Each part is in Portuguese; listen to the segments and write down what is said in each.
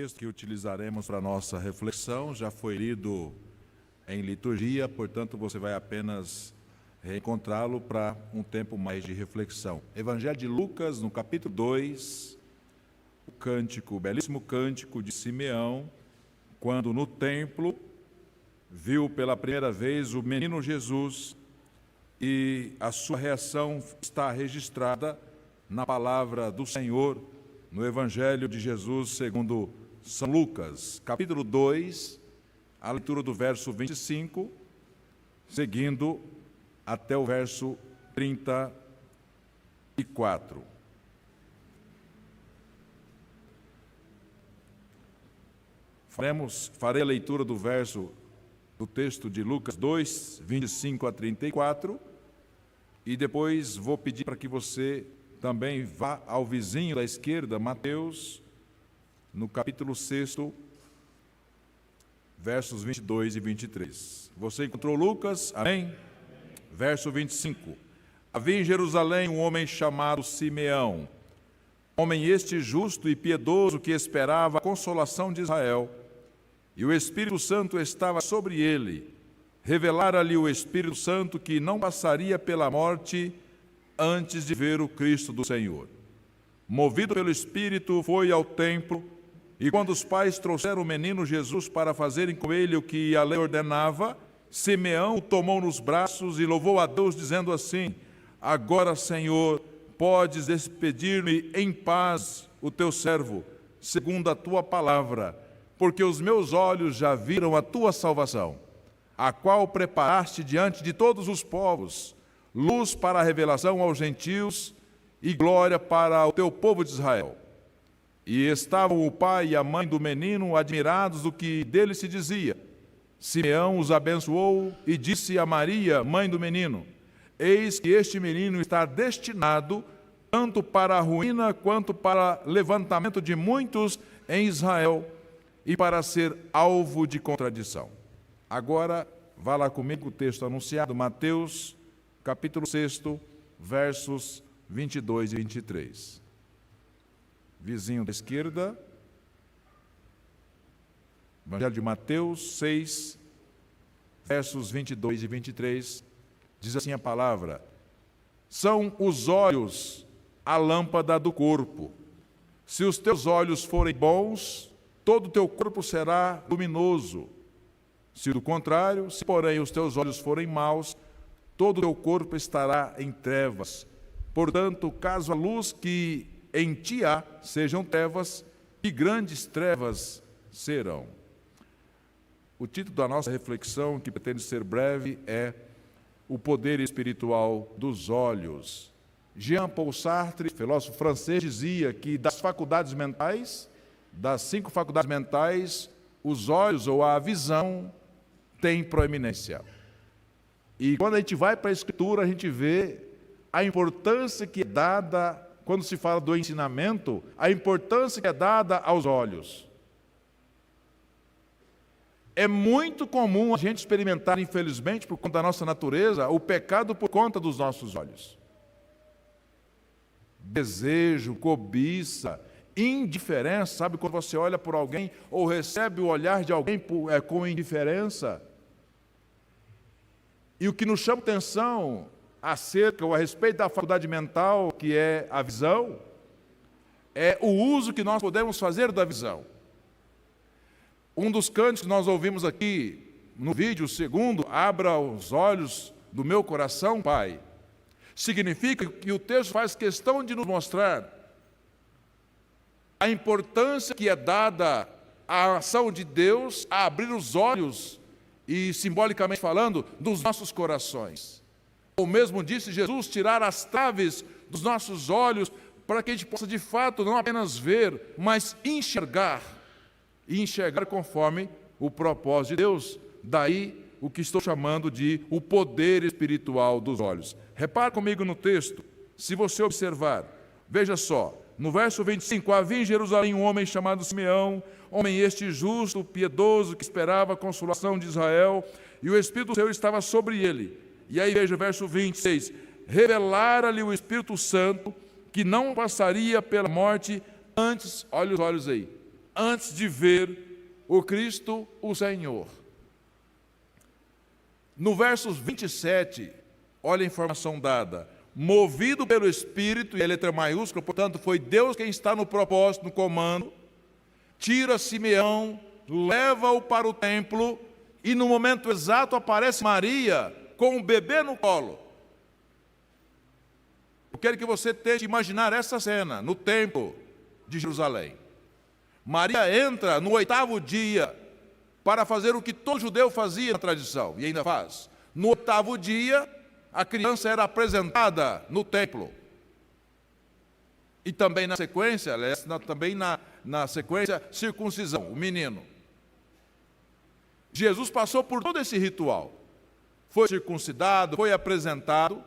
texto que utilizaremos para a nossa reflexão já foi lido em liturgia, portanto você vai apenas reencontrá-lo para um tempo mais de reflexão. Evangelho de Lucas, no capítulo 2, o belíssimo cântico de Simeão, quando no templo viu pela primeira vez o menino Jesus, e a sua reação está registrada na palavra do Senhor, no Evangelho de Jesus segundo São Lucas, capítulo 2, a leitura do verso 25, seguindo até o verso 34. Farei a leitura do texto de Lucas 2, 25 a 34, e depois vou pedir para que você também vá ao vizinho da esquerda, Mateus, no capítulo 6, versos 22 e 23. Você encontrou Lucas? Amém? Verso 25. Havia em Jerusalém um homem chamado Simeão, homem este justo e piedoso que esperava a consolação de Israel, e o Espírito Santo estava sobre ele. Revelara-lhe o Espírito Santo que não passaria pela morte antes de ver o Cristo do Senhor. Movido pelo Espírito, foi ao templo, e quando os pais trouxeram o menino Jesus para fazerem com ele o que a lei ordenava, Simeão o tomou nos braços e louvou a Deus, dizendo assim: agora, Senhor, podes despedir-me em paz o teu servo, segundo a tua palavra, porque os meus olhos já viram a tua salvação, a qual preparaste diante de todos os povos, luz para a revelação aos gentios e glória para o teu povo de Israel. E estavam o pai e a mãe do menino admirados do que dele se dizia. Simeão os abençoou e disse a Maria, mãe do menino: eis que este menino está destinado tanto para a ruína quanto para levantamento de muitos em Israel e para ser alvo de contradição. Agora, vá lá comigo o texto anunciado, Mateus, capítulo 6, versos 22 e 23. Vizinho da esquerda, Evangelho de Mateus 6, versos 22 e 23, diz assim a palavra: são os olhos a lâmpada do corpo. Se os teus olhos forem bons, todo o teu corpo será luminoso. Se do contrário, se porém os teus olhos forem maus, todo o teu corpo estará em trevas. Portanto, caso a luz que em ti há sejam trevas, que grandes trevas serão. O título da nossa reflexão, que pretende ser breve, é o poder espiritual dos olhos. Jean-Paul Sartre, filósofo francês, dizia que das 5 faculdades mentais, os olhos ou a visão têm proeminência. E quando a gente vai para a Escritura, a gente vê a importância que é dada, quando se fala do ensinamento, a importância que é dada aos olhos. É muito comum a gente experimentar, infelizmente, por conta da nossa natureza, o pecado por conta dos nossos olhos. Desejo, cobiça, indiferença, sabe quando você olha por alguém ou recebe o olhar de alguém com indiferença? E o que nos chama atenção a respeito da faculdade mental, que é a visão, é o uso que nós podemos fazer da visão. Um dos cânticos que nós ouvimos aqui no vídeo, o segundo, abra os olhos do meu coração, Pai, significa que o texto faz questão de nos mostrar a importância que é dada à ação de Deus a abrir os olhos e, simbolicamente falando, dos nossos corações. Ou mesmo disse Jesus, tirar as traves dos nossos olhos para que a gente possa, de fato, não apenas ver, mas enxergar. E enxergar conforme o propósito de Deus. Daí o que estou chamando de o poder espiritual dos olhos. Repare comigo no texto, se você observar, veja só, no verso 25, havia em Jerusalém um homem chamado Simeão, homem este justo, piedoso, que esperava a consolação de Israel, e o Espírito do Senhor estava sobre ele. E aí veja o verso 26, revelara-lhe o Espírito Santo que não passaria pela morte antes, olha os olhos aí, antes de ver o Cristo, o Senhor. No verso 27, olha a informação dada. Movido pelo Espírito, e a letra maiúscula, portanto, foi Deus quem está no propósito, no comando, tira Simeão, leva-o para o templo, e no momento exato aparece Maria com um bebê no colo. Eu quero que você tente imaginar essa cena no templo de Jerusalém. Maria entra no 8º dia para fazer o que todo judeu fazia na tradição, e ainda faz. No 8º dia, a criança era apresentada no templo. E também na sequência, na sequência, circuncisão, o menino. Jesus passou por todo esse ritual. Foi circuncidado, foi apresentado,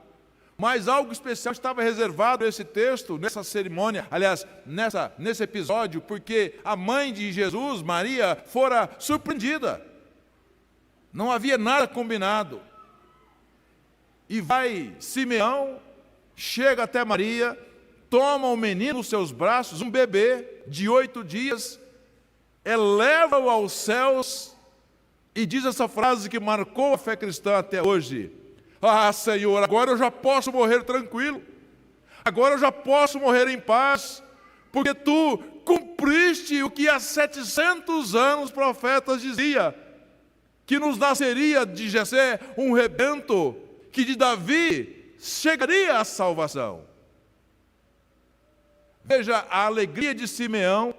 mas algo especial estava reservado a esse texto, nessa cerimônia, aliás, nesse episódio, porque a mãe de Jesus, Maria, fora surpreendida. Não havia nada combinado. E vai Simeão, chega até Maria, toma o menino nos seus braços, um bebê de 8 dias, eleva-o aos céus e diz essa frase que marcou a fé cristã até hoje: ah, Senhor, agora eu já posso morrer tranquilo, agora eu já posso morrer em paz, porque Tu cumpriste o que há 700 anos os profetas diziam, que nos nasceria de Jessé um rebento, que de Davi chegaria a salvação. Veja a alegria de Simeão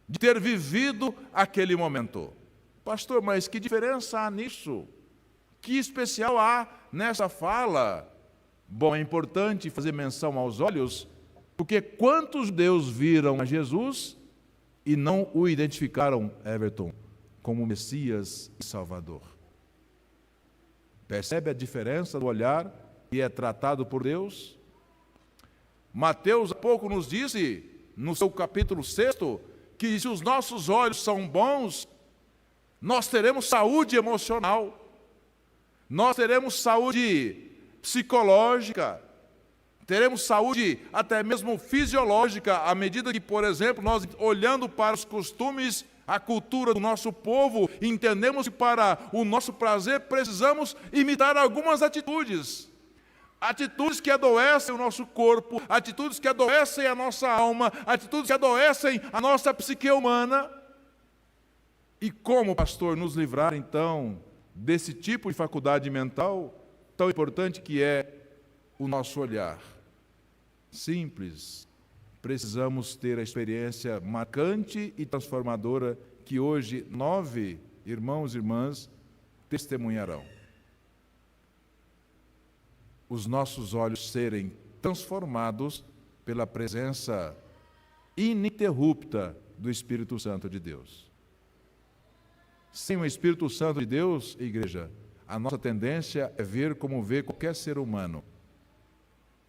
de ter vivido aquele momento. Pastor, mas que diferença há nisso? Que especial há nessa fala? Bom, é importante fazer menção aos olhos, porque quantos judeus viram a Jesus e não o identificaram, Everton, como Messias e Salvador? Percebe a diferença do olhar que é tratado por Deus? Mateus há pouco nos disse, no seu capítulo 6, que se os nossos olhos são bons, nós teremos saúde emocional, nós teremos saúde psicológica, teremos saúde até mesmo fisiológica, à medida que, por exemplo, nós olhando para os costumes, a cultura do nosso povo, entendemos que para o nosso prazer precisamos imitar algumas atitudes. Atitudes que adoecem o nosso corpo, atitudes que adoecem a nossa alma, atitudes que adoecem a nossa psique humana. E como, pastor, nos livrar então desse tipo de faculdade mental tão importante que é o nosso olhar? Simples. Precisamos ter a experiência marcante e transformadora que hoje 9 irmãos e irmãs testemunharão. Os nossos olhos serem transformados pela presença ininterrupta do Espírito Santo de Deus. Sem o Espírito Santo de Deus, igreja, a nossa tendência é ver como vê qualquer ser humano.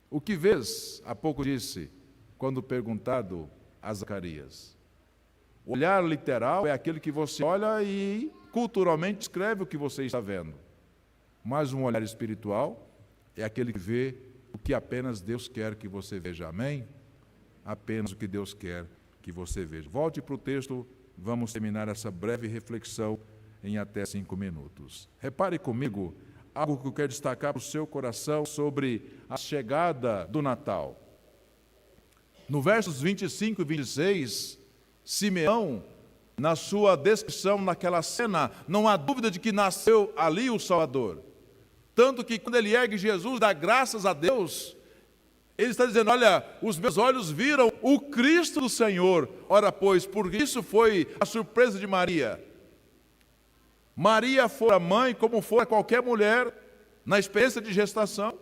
O que vês, há pouco disse, quando perguntado a Zacarias. O olhar literal é aquele que você olha e culturalmente descreve o que você está vendo. Mas um olhar espiritual é aquele que vê o que apenas Deus quer que você veja. Amém? Apenas o que Deus quer que você veja. Volte para o texto, vamos terminar essa breve reflexão em até 5 minutos. Repare comigo algo que eu quero destacar para o seu coração sobre a chegada do Natal. No versos 25 e 26, Simeão, na sua descrição naquela cena, não há dúvida de que nasceu ali o Salvador. Tanto que quando ele ergue Jesus, dá graças a Deus, ele está dizendo: olha, os meus olhos viram o Cristo do Senhor. Ora, pois, por isso foi a surpresa de Maria. Maria fora mãe, como fora qualquer mulher, na experiência de gestação.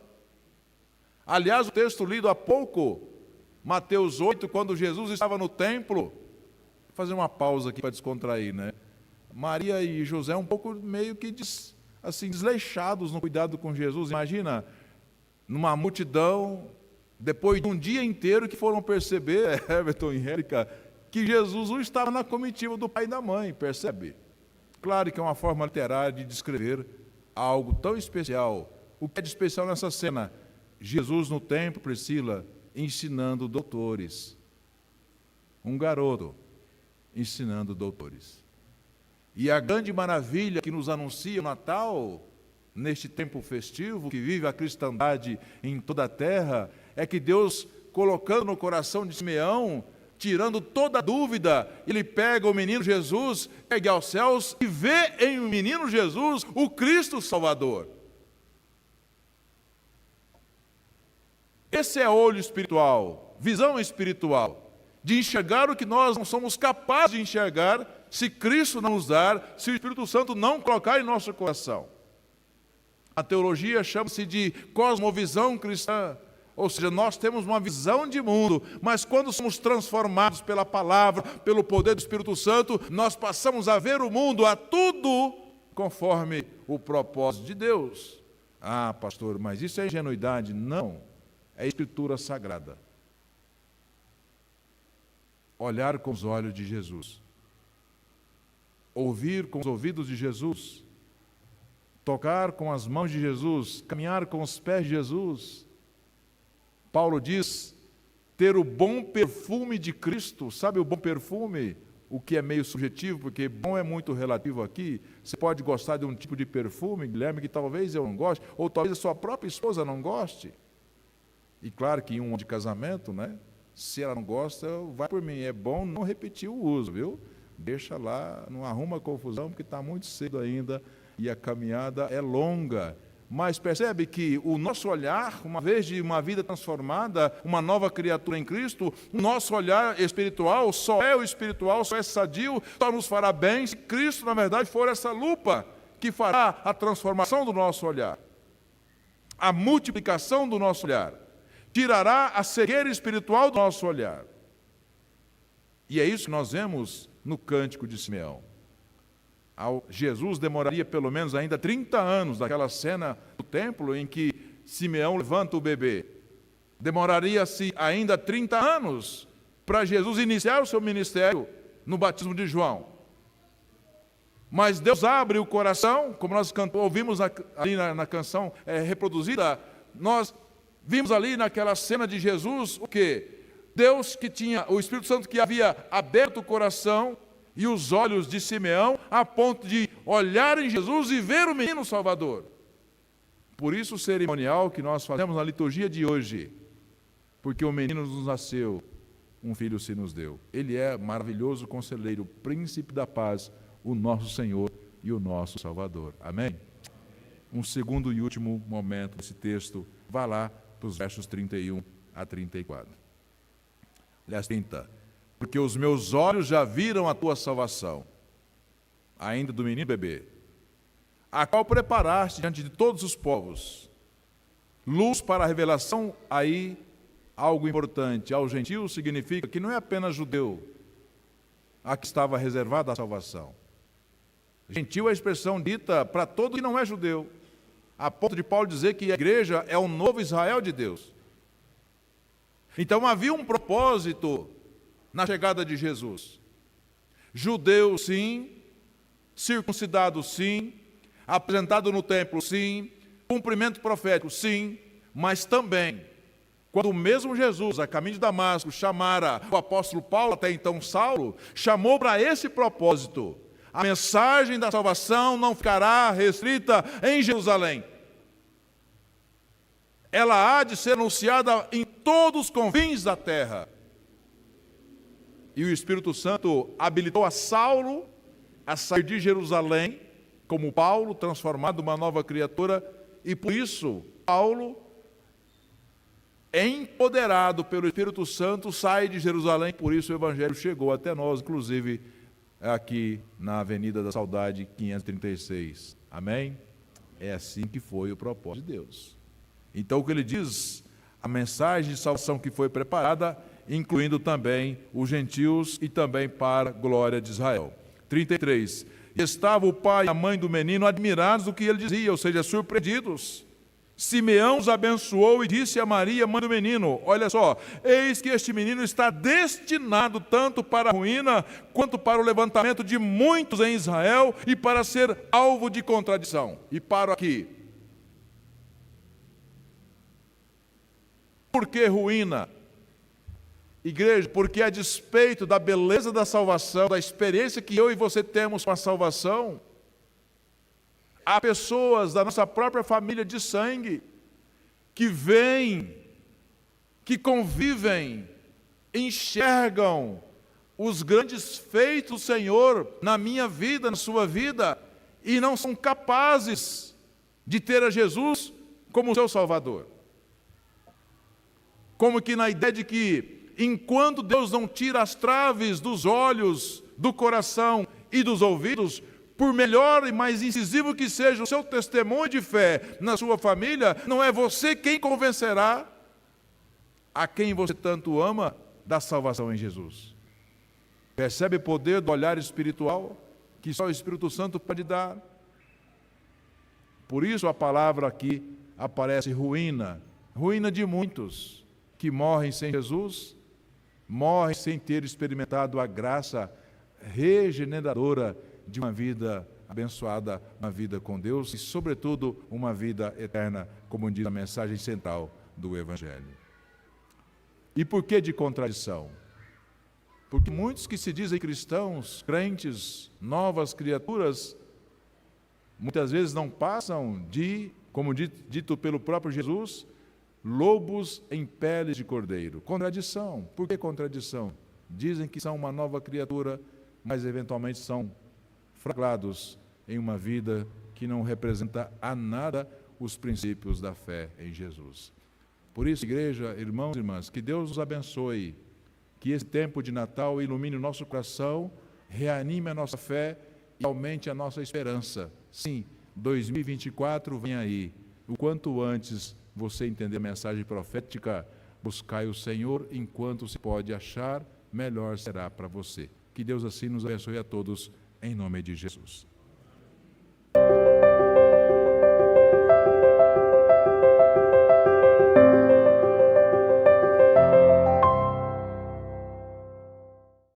Aliás, o texto lido há pouco, Mateus 8, quando Jesus estava no templo, vou fazer uma pausa aqui para descontrair, né? Maria e José um pouco meio que desleixados no cuidado com Jesus. Imagina, numa multidão, depois de um dia inteiro que foram perceber, Everton e Érica, que Jesus não estava na comitiva do pai e da mãe, percebe? Claro que é uma forma literária de descrever algo tão especial. O que é de especial nessa cena? Jesus no templo, Priscila, ensinando doutores. Um garoto ensinando doutores. E a grande maravilha que nos anuncia o Natal, neste tempo festivo que vive a cristandade em toda a terra, é que Deus, colocando no coração de Simeão, tirando toda dúvida, ele pega o menino Jesus, ergue aos céus e vê em o menino Jesus o Cristo Salvador. Esse é olho espiritual, visão espiritual, de enxergar o que nós não somos capazes de enxergar se Cristo não nos dar, se o Espírito Santo não colocar em nosso coração. A teologia chama-se de cosmovisão cristã, ou seja, nós temos uma visão de mundo, mas quando somos transformados pela palavra, pelo poder do Espírito Santo, nós passamos a ver o mundo, a tudo, conforme o propósito de Deus. Ah, pastor, mas isso é ingenuidade? Não, é Escritura Sagrada. Olhar com os olhos de Jesus, ouvir com os ouvidos de Jesus, tocar com as mãos de Jesus, caminhar com os pés de Jesus. Paulo diz, ter o bom perfume de Cristo. Sabe o bom perfume? O que é meio subjetivo, porque bom é muito relativo aqui. Você pode gostar de um tipo de perfume, Guilherme, que talvez eu não goste, ou talvez a sua própria esposa não goste. E claro que em um de casamento, né? Se ela não gosta, vai por mim. É bom não repetir o uso, viu? Deixa lá, não arruma confusão, porque está muito cedo ainda e a caminhada é longa. Mas percebe que o nosso olhar, uma vez de uma vida transformada, uma nova criatura em Cristo, o nosso olhar espiritual só é o espiritual, só é sadio, só nos fará bem se Cristo, na verdade, for essa lupa que fará a transformação do nosso olhar, a multiplicação do nosso olhar, tirará a cegueira espiritual do nosso olhar. E é isso que nós vemos no Cântico de Simeão. Jesus demoraria pelo menos ainda 30 anos daquela cena do templo em que Simeão levanta o bebê. Demoraria-se ainda 30 anos para Jesus iniciar o seu ministério no batismo de João. Mas Deus abre o coração, como nós ouvimos ali na canção reproduzida, nós vimos ali naquela cena de Jesus o quê? Deus que tinha, o Espírito Santo que havia aberto o coração e os olhos de Simeão, a ponto de olhar em Jesus e ver o menino Salvador. Por isso o cerimonial que nós fazemos na liturgia de hoje, porque o menino nos nasceu, um filho se nos deu. Ele é maravilhoso conselheiro, príncipe da paz, o nosso Senhor e o nosso Salvador. Amém? Um segundo e último momento desse texto, vá lá para os versos 31 a 34. Aliás, 30. Porque os meus olhos já viram a tua salvação, ainda do menino bebê, a qual preparaste diante de todos os povos, luz para a revelação. Aí, algo importante, ao gentio significa que não é apenas judeu a que estava reservada a salvação. Gentil é a expressão dita para todo que não é judeu, a ponto de Paulo dizer que a igreja é o novo Israel de Deus. Então havia um propósito na chegada de Jesus. Judeu, sim. Circuncidado, sim. Apresentado no templo, sim. Cumprimento profético, sim. Mas também, quando o mesmo Jesus, a caminho de Damasco, chamara o apóstolo Paulo, até então Saulo, chamou para esse propósito. A mensagem da salvação não ficará restrita em Jerusalém. Ela há de ser anunciada em todos os confins da terra. E o Espírito Santo habilitou a Saulo a sair de Jerusalém, como Paulo, transformado numa nova criatura, e por isso Paulo, empoderado pelo Espírito Santo, sai de Jerusalém, por isso o Evangelho chegou até nós, inclusive aqui na Avenida da Saudade 536. Amém? É assim que foi o propósito de Deus. Então o que ele diz, a mensagem de salvação que foi preparada, incluindo também os gentios e também para a glória de Israel. 33. Estava o pai e a mãe do menino admirados do que ele dizia, ou seja, surpreendidos. Simeão os abençoou e disse a Maria, mãe do menino, olha só, eis que este menino está destinado tanto para a ruína, quanto para o levantamento de muitos em Israel e para ser alvo de contradição. E paro aqui. Por que ruína? Igreja, porque a despeito da beleza da salvação, da experiência que eu e você temos com a salvação, há pessoas da nossa própria família de sangue que veem, que convivem, enxergam os grandes feitos do Senhor na minha vida, na sua vida, e não são capazes de ter a Jesus como seu Salvador. Como que na ideia de que, enquanto Deus não tira as traves dos olhos, do coração e dos ouvidos, por melhor e mais incisivo que seja o seu testemunho de fé na sua família, não é você quem convencerá a quem você tanto ama da salvação em Jesus. Percebe o poder do olhar espiritual que só o Espírito Santo pode dar? Por isso a palavra aqui aparece ruína, ruína de muitos que morrem sem Jesus, morrem sem ter experimentado a graça regeneradora de uma vida abençoada, uma vida com Deus e, sobretudo, uma vida eterna, como diz a mensagem central do Evangelho. E por que de contradição? Porque muitos que se dizem cristãos, crentes, novas criaturas, muitas vezes não passam de, como dito pelo próprio Jesus, lobos em peles de cordeiro. Contradição. Por que contradição? Dizem que são uma nova criatura, mas eventualmente são fraglados em uma vida que não representa a nada os princípios da fé em Jesus. Por isso, igreja, irmãos e irmãs, que Deus nos abençoe, que esse tempo de Natal ilumine o nosso coração, reanime a nossa fé e aumente a nossa esperança. Sim, 2024 vem aí. O quanto antes você entender a mensagem profética, buscai o Senhor enquanto se pode achar, melhor será para você. Que Deus assim nos abençoe a todos, em nome de Jesus.